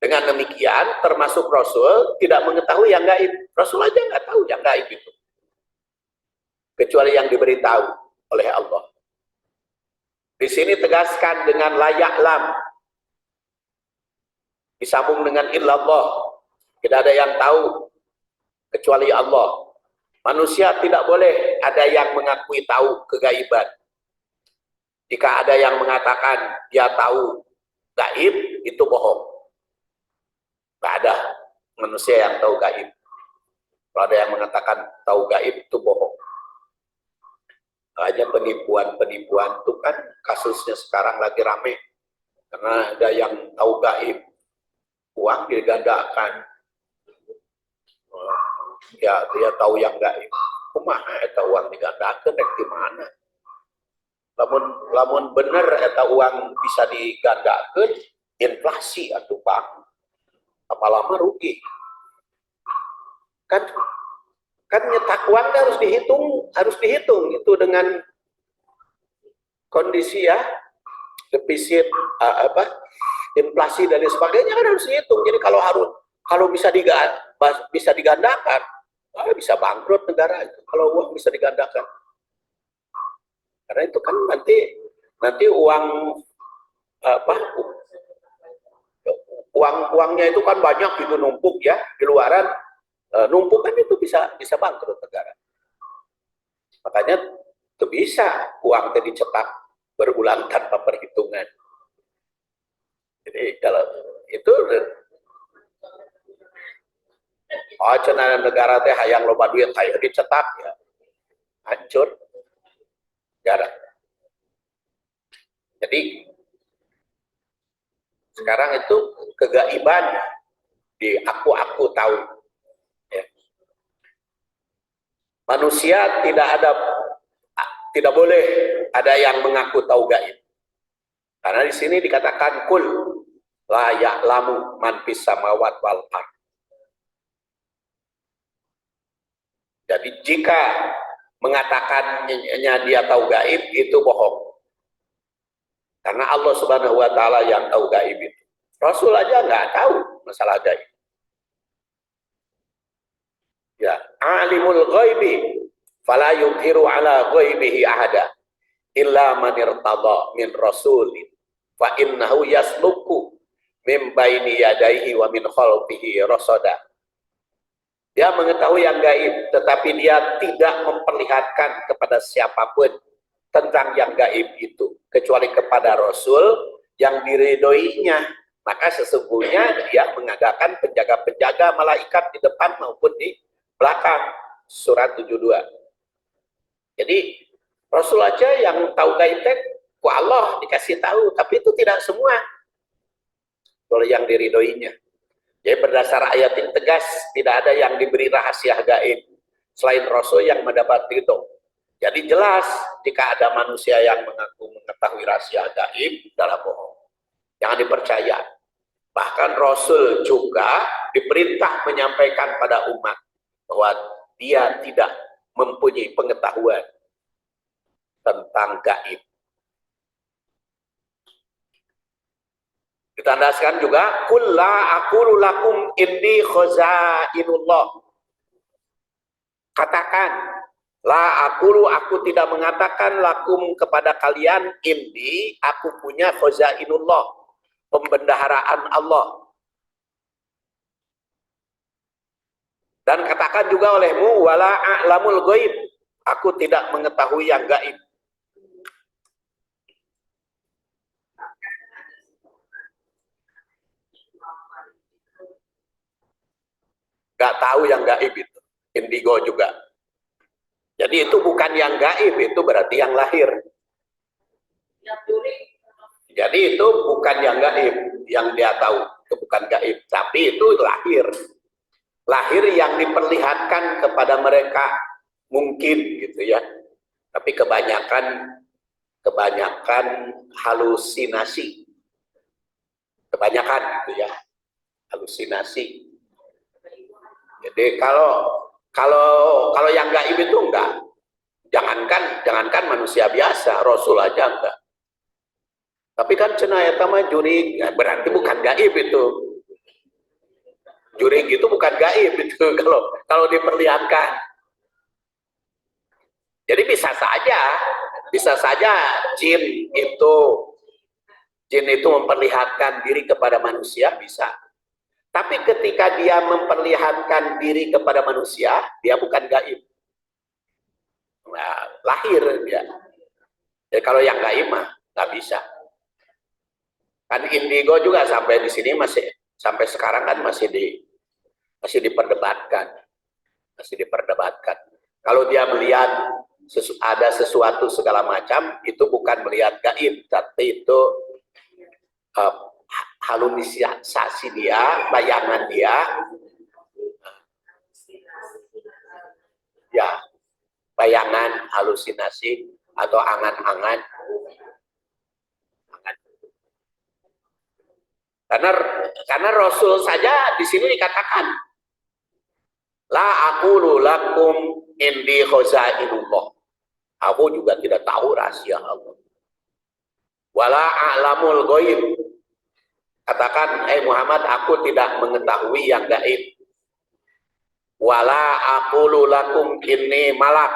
Dengan demikian termasuk Rasul tidak mengetahui yang gaib. Rasul aja nggak tahu yang gaib itu, kecuali yang diberitahu oleh Allah. Di sini tegaskan dengan layak lam, disambung dengan illallah, tidak ada yang tahu kecuali Allah. Manusia tidak boleh ada yang mengakui tahu kegaiban. Jika ada yang mengatakan dia tahu gaib, itu bohong. Tidak ada manusia yang tahu gaib. Kalau ada yang mengatakan tahu gaib, itu bohong. Hanya penipuan-penipuan itu kan kasusnya sekarang lagi rame. Karena ada yang tahu gaib, uang digandakan. Ya, dia tahu yang gaib. Kumaha eta uang digandakan di mana? Lamun bener eta uang bisa digandakan, inflasi atuh Bang. Lama-lama rugi. Kan nyetak uang harus dihitung itu dengan kondisi ya, defisit inflasi dan sebagainya kan harus dihitung. Jadi kalau bisa digandakan, bisa bangkrut negara itu kalau uang bisa digandakan. Karena itu kan nanti uangnya itu kan banyak gitu numpuk ya di luaran, numpuk kan itu bisa bangkrut negara. Makanya itu bisa uang itu dicetak berulang tanpa perhitungan. Jadi kalau itu cenah negara teh hayang loba duit hayang dicetak ya hancur negara. Jadi sekarang itu kegaiban di aku tahu ya. Manusia tidak boleh ada yang mengaku tahu gaib, karena di sini dikatakan kul la ya'lamu man fis samawati wal ard. Jadi jika mengatakannya dia tahu gaib, itu bohong. Karena Allah Subhanahu wa Ta'ala yang tahu gaib itu. Rasul aja nggak tahu masalah gaib. Ya, alimul ghaibi fala yudhiru ala ghaibihi ahada illa man irtada min rasulin fa innahu yasluku min baini yadayhi wa min khalfihi rasada. Dia mengetahui yang gaib, tetapi dia tidak memperlihatkan kepada siapapun tentang yang gaib itu, kecuali kepada Rasul yang diridhoinya. Maka sesungguhnya dia mengadakan penjaga-penjaga malaikat di depan maupun di belakang. Surat 72. Jadi Rasul aja yang tahu gaib, ku Allah dikasih tahu, tapi itu tidak semua. Kalau yang diridhoinya. Jadi berdasar ayat ini tegas, tidak ada yang diberi rahasia gaib selain Rasul yang mendapat ridho. Jadi jelas jika ada manusia yang mengaku mengetahui rahasia gaib, adalah bohong. Jangan dipercaya. Bahkan Rasul juga diperintah menyampaikan pada umat bahwa dia tidak mempunyai pengetahuan tentang gaib. Ditandaskan juga qul la aqulu lakum indi khazainullah. Katakan, la aku tidak mengatakan lakum kepada kalian, indi aku punya khazainullah, pembendaharaan Allah. Dan katakan juga olehmu, wala a'lamul ghaib, aku tidak mengetahui yang gaib. Gak tahu yang gaib itu. Indigo juga. Jadi itu bukan yang gaib, itu berarti yang lahir. Jadi itu bukan yang gaib, yang dia tahu. Itu bukan gaib, tapi itu lahir. Lahir yang diperlihatkan kepada mereka mungkin gitu ya. Tapi kebanyakan halusinasi. Kebanyakan gitu ya. Halusinasi. Jadi kalau yang gaib itu enggak. Jangankan manusia biasa, Rasul aja enggak. Tapi kan cenah eta mah jurig, ya, berarti bukan gaib itu. Jurig itu bukan gaib itu kalau diperlihatkan. Jadi bisa saja jin itu memperlihatkan diri kepada manusia, bisa. Tapi ketika dia memperlihatkan diri kepada manusia, dia bukan gaib. Nah, lahir dia. Jadi kalau yang gaib mah nggak bisa. Kan indigo juga sampai di sini sampai sekarang kan masih diperdebatkan. Kalau dia melihat ada sesuatu segala macam, itu bukan melihat gaib, tapi itu halusinasi dia, bayangan dia, ya, bayangan, halusinasi atau angan-angan. Karena Rasul saja di sini dikatakan, la aqulu lakum indi khazainullah. Aku juga tidak tahu rahasia Allah. Wala a'lamul ghaib. Katakan, Muhammad, aku tidak mengetahui yang gaib. Wala aqulu lakum inni malak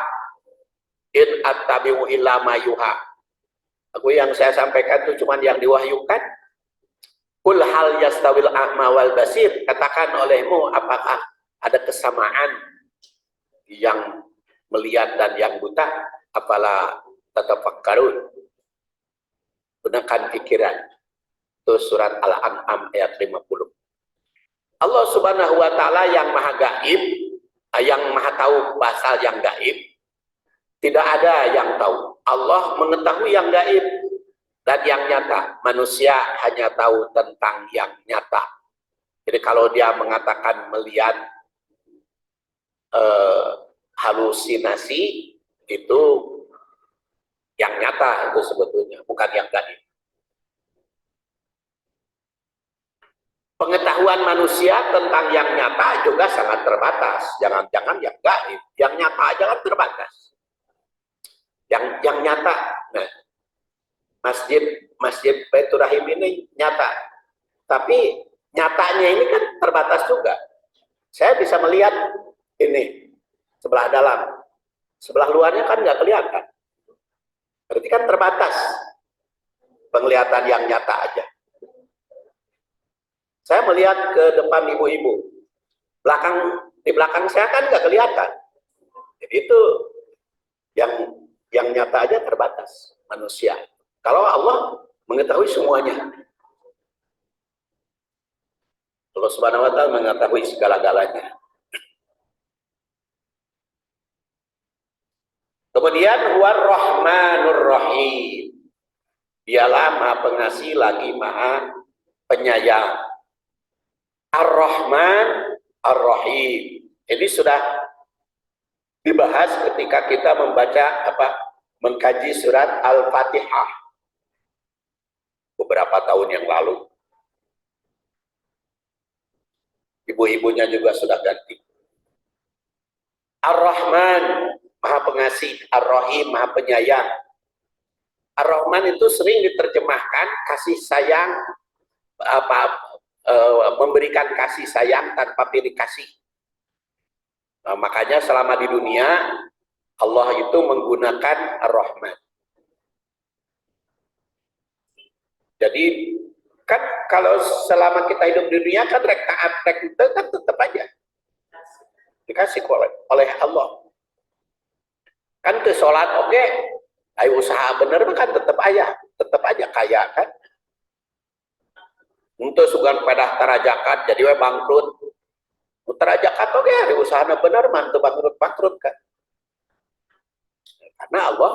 in attabi'u illa ma yuha. Aku yang saya sampaikan itu cuma yang diwahyukan. Kul hal yastawil a'ma wal basir. Katakan olehmu, apakah ada kesamaan yang melihat dan yang buta? Apalah tatafakkarun. Gunakan pikiran. Itu surat Al-An'am ayat 50. Allah Subhanahu wa taala yang maha gaib, yang maha tahu pasal yang gaib, tidak ada yang tahu. Allah mengetahui yang gaib dan yang nyata. Manusia hanya tahu tentang yang nyata. Jadi kalau dia mengatakan melihat halusinasi, itu yang nyata itu sebetulnya, bukan yang gaib. Pengetahuan manusia tentang yang nyata juga sangat terbatas. Jangan-jangan yang gaib, yang nyata aja kan terbatas. Yang nyata, nah, Masjid Baitur Rahim ini nyata, tapi nyatanya ini kan terbatas juga. Saya bisa melihat ini sebelah dalam, sebelah luarnya kan nggak kelihatan. Berarti kan terbatas penglihatan yang nyata aja. Saya melihat ke depan ibu-ibu, di belakang saya kan nggak kelihatan. Jadi itu yang nyata aja terbatas manusia. Kalau Allah mengetahui semuanya. Allah Subhanahu wa taala mengetahui segala-galanya. Kemudian War-Rahmanur Rahim. Dialah Maha Pengasih lagi Maha Penyayang. Ar-Rahman Ar-Rahim. Ini sudah dibahas ketika kita mengkaji surat Al-Fatihah beberapa tahun yang lalu. Ibu-ibunya juga sudah ganti. Ar-Rahman, Maha Pengasih, Ar-Rahim, Maha Penyayang. Ar-Rahman itu sering diterjemahkan kasih sayang, memberikan kasih sayang tanpa pilih kasih. Nah, makanya selama di dunia Allah itu menggunakan Ar-Rahman. Jadi kan kalau selama kita hidup di dunia kan rek taat rek itu kan tetap aja dikasih oleh Allah. Kan ke sholat oke, ayo usaha bener kan tetap aja kaya kan. Untuk sugan pedah tarajakat jadi we bangkrut. Tarajakat oke, ayo usaha bener mantu bangkrut kan. Karena Allah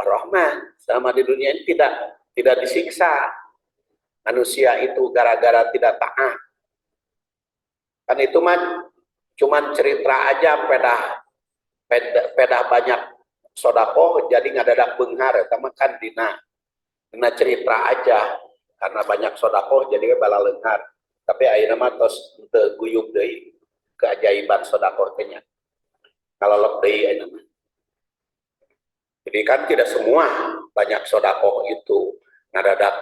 Ar-Rahman, selama di dunia ini tidak disiksa manusia itu gara-gara tidak taat. Kan itu cuman cerita aja pedah banyak sodako jadi ngadadak benghar sama kan dina cerita aja karena banyak sodako jadi bala lenghar tapi ayeuna mah tos teu guyub deui keajaiban sodako teh nya kalau lebih ayeuna mah. Jadi kan tidak semua banyak sodako itu ngadadak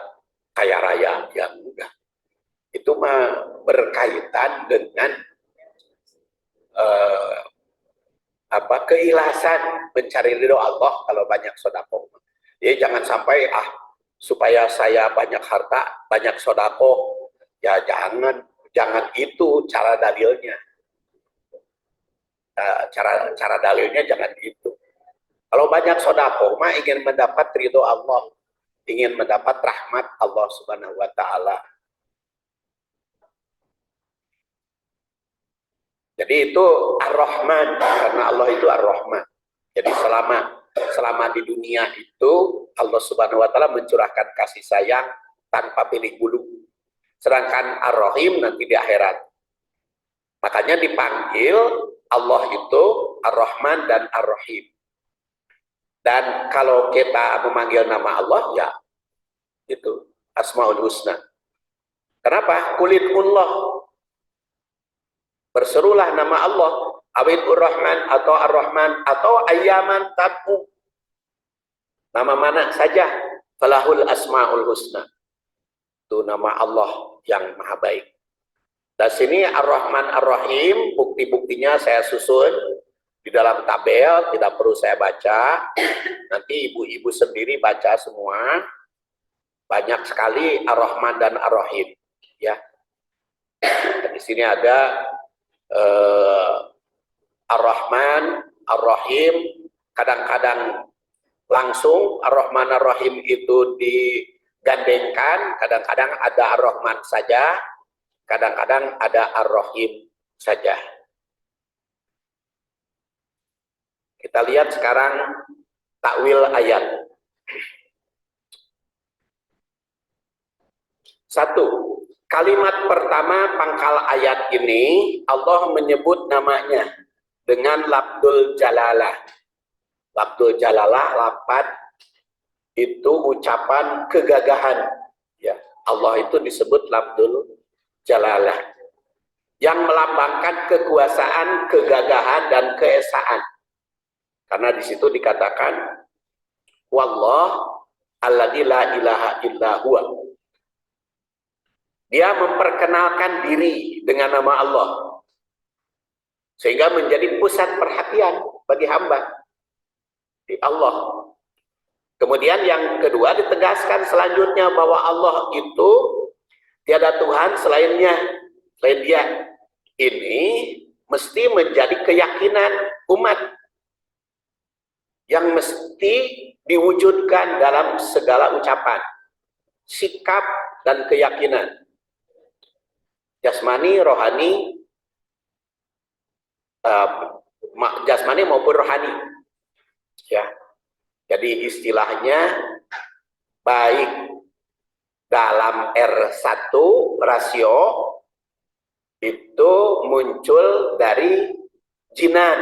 kaya raya yang enggak. Itu mah berkaitan dengan keikhlasan mencari ridho Allah kalau banyak sodako. Jadi jangan sampai supaya saya banyak harta, banyak sodako, ya jangan itu cara dalilnya. Cara dalilnya jangan itu. Kalau banyak sodako, mah ingin mendapat ridho Allah, ingin mendapat rahmat Allah Subhanahu Wa Taala. Jadi itu Ar-Rahman, karena Allah itu Ar-Rahman. Jadi selama di dunia itu Allah Subhanahu Wa Taala mencurahkan kasih sayang tanpa pilih bulu. Sedangkan Ar-Rahim nanti di akhirat. Makanya dipanggil Allah itu Ar-Rahman dan Ar-Rahim. Dan kalau kita memanggil nama Allah ya itu Asmaul Husna. Kenapa? Kulitullah. Berserulah nama Allah, Awidur Rahman atau Ar-Rahman atau Ayyaman Tabu. Nama mana saja, Falahul Asmaul Husna. Itu nama Allah yang maha baik. Dan sini Ar-Rahman Ar-Rahim, bukti-buktinya saya susun di dalam tabel, tidak perlu saya baca. Nanti ibu-ibu sendiri baca semua. Banyak sekali Ar-Rahman dan Ar-Rahim. Ya. Di sini ada Ar-Rahman, Ar-Rahim, kadang-kadang langsung Ar-Rahman, Ar-Rahim itu digandengkan, kadang-kadang ada Ar-Rahman saja, kadang-kadang ada Ar-Rahim saja. Kita lihat sekarang takwil ayat. 1. Kalimat pertama pangkal ayat ini Allah menyebut namanya dengan lafdzul jalalah. Lafdzul jalalah lafaz itu ucapan kegagahan. Ya, Allah itu disebut lafdzul jalalah yang melambangkan kekuasaan, kegagahan dan keesaan. Karena di situ dikatakan wallah alladzi la ilaha illa huwa. Dia memperkenalkan diri dengan nama Allah. Sehingga menjadi pusat perhatian bagi hamba. Di Allah. Kemudian yang kedua ditegaskan selanjutnya bahwa Allah itu tiada Tuhan selainnya. Selain dia. Ini mesti menjadi keyakinan umat. Yang mesti diwujudkan dalam segala ucapan. Sikap dan keyakinan. Jasmani, rohani, jasmani maupun rohani, ya. Jadi istilahnya baik dalam R1 rasio itu muncul dari jinan,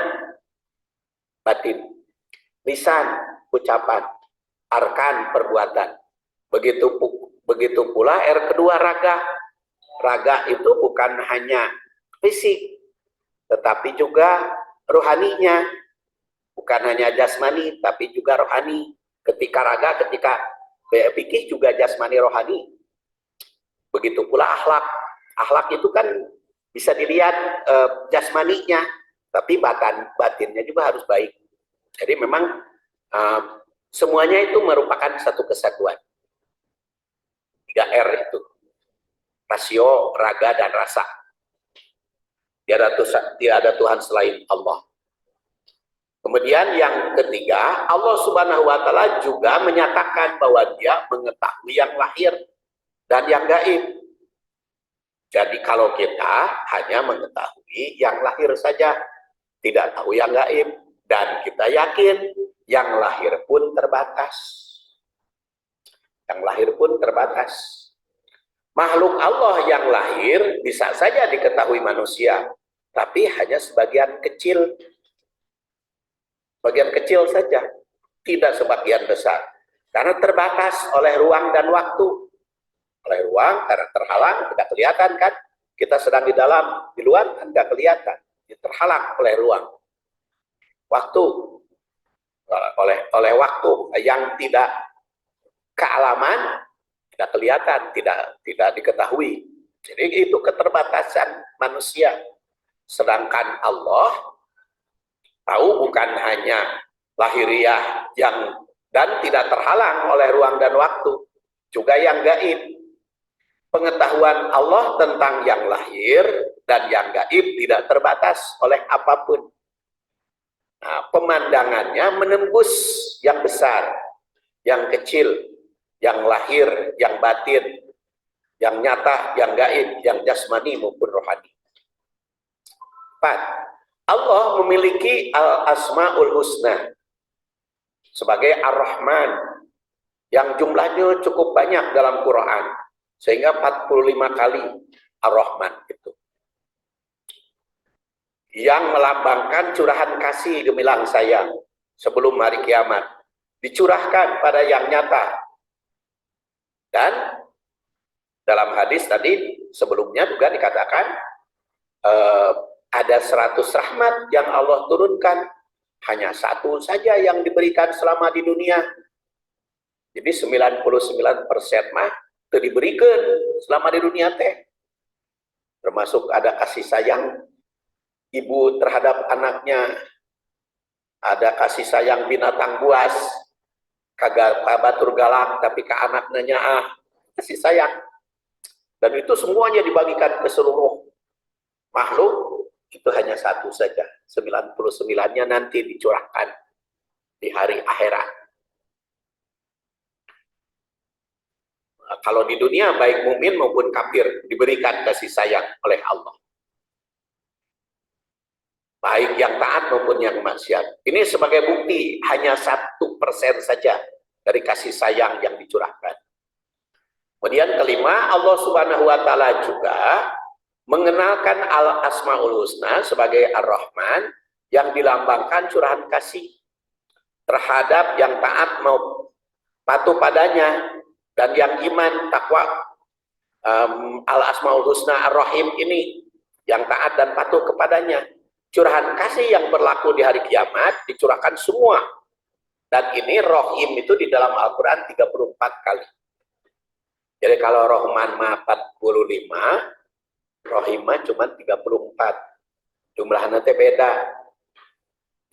batin, lisan, ucapan, arkan, perbuatan. Begitu pula R kedua raga. Raga itu bukan hanya fisik, tetapi juga rohaninya. Bukan hanya jasmani, tapi juga rohani. Ketika raga, ketika fikih juga jasmani rohani. Begitu pula akhlak. Akhlak itu kan bisa dilihat jasmaninya, tapi batinnya juga harus baik. Jadi memang semuanya itu merupakan satu kesatuan. 3R itu. Rasio, raga, dan rasa. Tidak ada Tuhan selain Allah. Kemudian yang ketiga, Allah Subhanahu wa Ta'ala juga menyatakan bahwa Dia mengetahui yang lahir dan yang gaib. Jadi kalau kita hanya mengetahui yang lahir saja, tidak tahu yang gaib, dan kita yakin yang lahir pun terbatas. Yang lahir pun terbatas. Makhluk Allah yang lahir bisa saja diketahui manusia, tapi hanya sebagian kecil. Bagian kecil saja, tidak sebagian besar. Karena terbatas oleh ruang dan waktu. Oleh ruang, karena terhalang, tidak kelihatan kan? Kita sedang di dalam, di luar kan tidak kelihatan. Terhalang oleh ruang. Waktu, oleh waktu yang tidak kealaman, tidak kelihatan, tidak diketahui. Jadi itu keterbatasan manusia. Sedangkan Allah tahu bukan hanya lahiriah dan tidak terhalang oleh ruang dan waktu, juga yang gaib. Pengetahuan Allah tentang yang lahir dan yang gaib tidak terbatas oleh apapun. Nah, pemandangannya menembus yang besar, yang kecil, yang lahir, yang batin, yang nyata, yang gaib, yang jasmani maupun rohani. 4. Allah memiliki Al-Asma'ul Husna sebagai Ar-Rahman yang jumlahnya cukup banyak dalam Quran, sehingga 45 kali Ar-Rahman itu, yang melambangkan curahan kasih gemilang sayang sebelum hari kiamat, dicurahkan pada yang nyata. Dan dalam hadis tadi sebelumnya juga dikatakan ada 100 rahmat yang Allah turunkan, hanya satu saja yang diberikan selama di dunia. Jadi 99% mah itu diberikan selama di dunia teh. Termasuk ada kasih sayang ibu terhadap anaknya, ada kasih sayang binatang buas, kagak batur galak tapi ke anaknya kasih sayang. Dan itu semuanya dibagikan ke seluruh makhluk. Itu hanya satu saja, 99-nya nanti dicurahkan di hari akhirat. Kalau di dunia baik mukmin maupun kafir diberikan kasih sayang oleh Allah, baik yang taat maupun yang maksiat. Ini sebagai bukti hanya 1% saja dari kasih sayang yang dicurahkan. Kemudian kelima, Allah Subhanahu wa Ta'ala juga mengenalkan Al-Asma'ul Husna sebagai Ar-Rahman yang dilambangkan curahan kasih terhadap yang taat mau patuh padanya, dan yang iman takwa. Al-Asma'ul Husna Ar-Rahim ini yang taat dan patuh kepadanya. Curahan kasih yang berlaku di hari kiamat dicurahkan semua. Dan ini Rahim itu di dalam Al-Quran 34 kali. Jadi kalau Rahman 45, Rohimah cuma 34. Jumlahnya teh beda.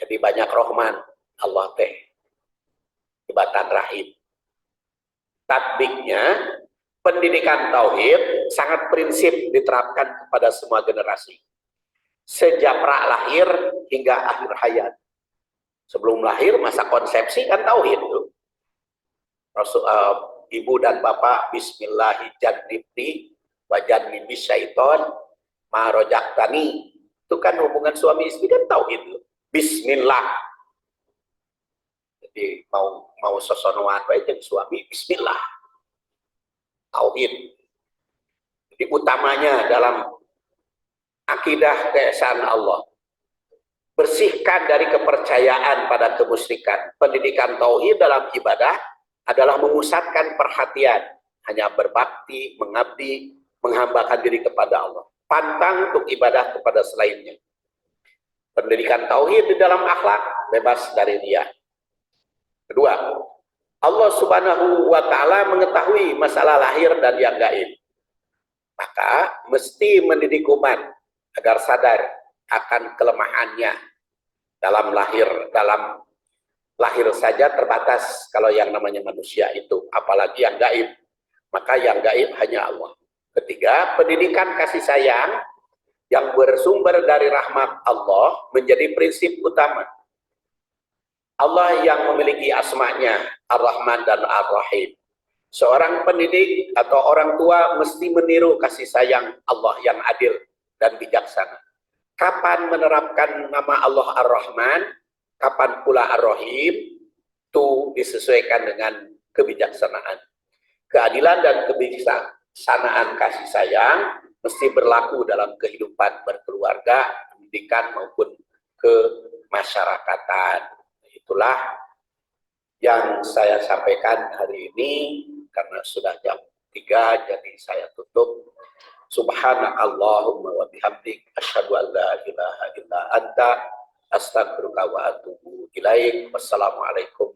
Jadi banyak Rahman Allah teh. Tibatan Rahim. Tatbiknya, pendidikan tauhid sangat prinsip diterapkan kepada semua generasi. Sejak lahir hingga akhir hayat. Sebelum lahir masa konsepsi kan tauhid tuh. Ibu dan bapak Bismillahirrahmanirrahim wajan mibis syaiton marojaktani, itu kan hubungan suami istri kan tauhid. Bismillah. Jadi mau sosonuan baik dengan suami, Bismillah. Tauhid. Jadi utamanya dalam akidah keesaan Allah, bersihkan dari kepercayaan pada kemusyrikan. Pendidikan tauhid dalam ibadah adalah memusatkan perhatian, hanya berbakti, mengabdi, menghambakan diri kepada Allah, pantang untuk ibadah kepada selainnya. Pendidikan tauhid di dalam akhlak, bebas dari riya. Kedua, Allah Subhanahu wa Ta'ala mengetahui masalah lahir dan yang gaib, maka mesti mendidik umat agar sadar akan kelemahannya dalam lahir saja terbatas. Kalau yang namanya manusia itu, apalagi yang gaib, maka yang gaib hanya Allah. Ketiga, pendidikan kasih sayang yang bersumber dari rahmat Allah menjadi prinsip utama. Allah yang memiliki asmanya Ar-Rahman dan Ar-Rahim. Seorang pendidik atau orang tua mesti meniru kasih sayang Allah yang adil dan bijaksana. Kapan menerapkan nama Allah Ar-Rahman, kapan pula Ar-Rahim, itu disesuaikan dengan kebijaksanaan. Keadilan dan kebijaksanaan kasih sayang mesti berlaku dalam kehidupan berkeluarga, pendidikan maupun kemasyarakatan. Itulah yang saya sampaikan hari ini, karena sudah jam 3, jadi saya tutup. Subhanakallahumma wa bihamdik asyhadu an la ilaha illa anta astaghfiruka wa atubu ilaik. Wassalamualaikum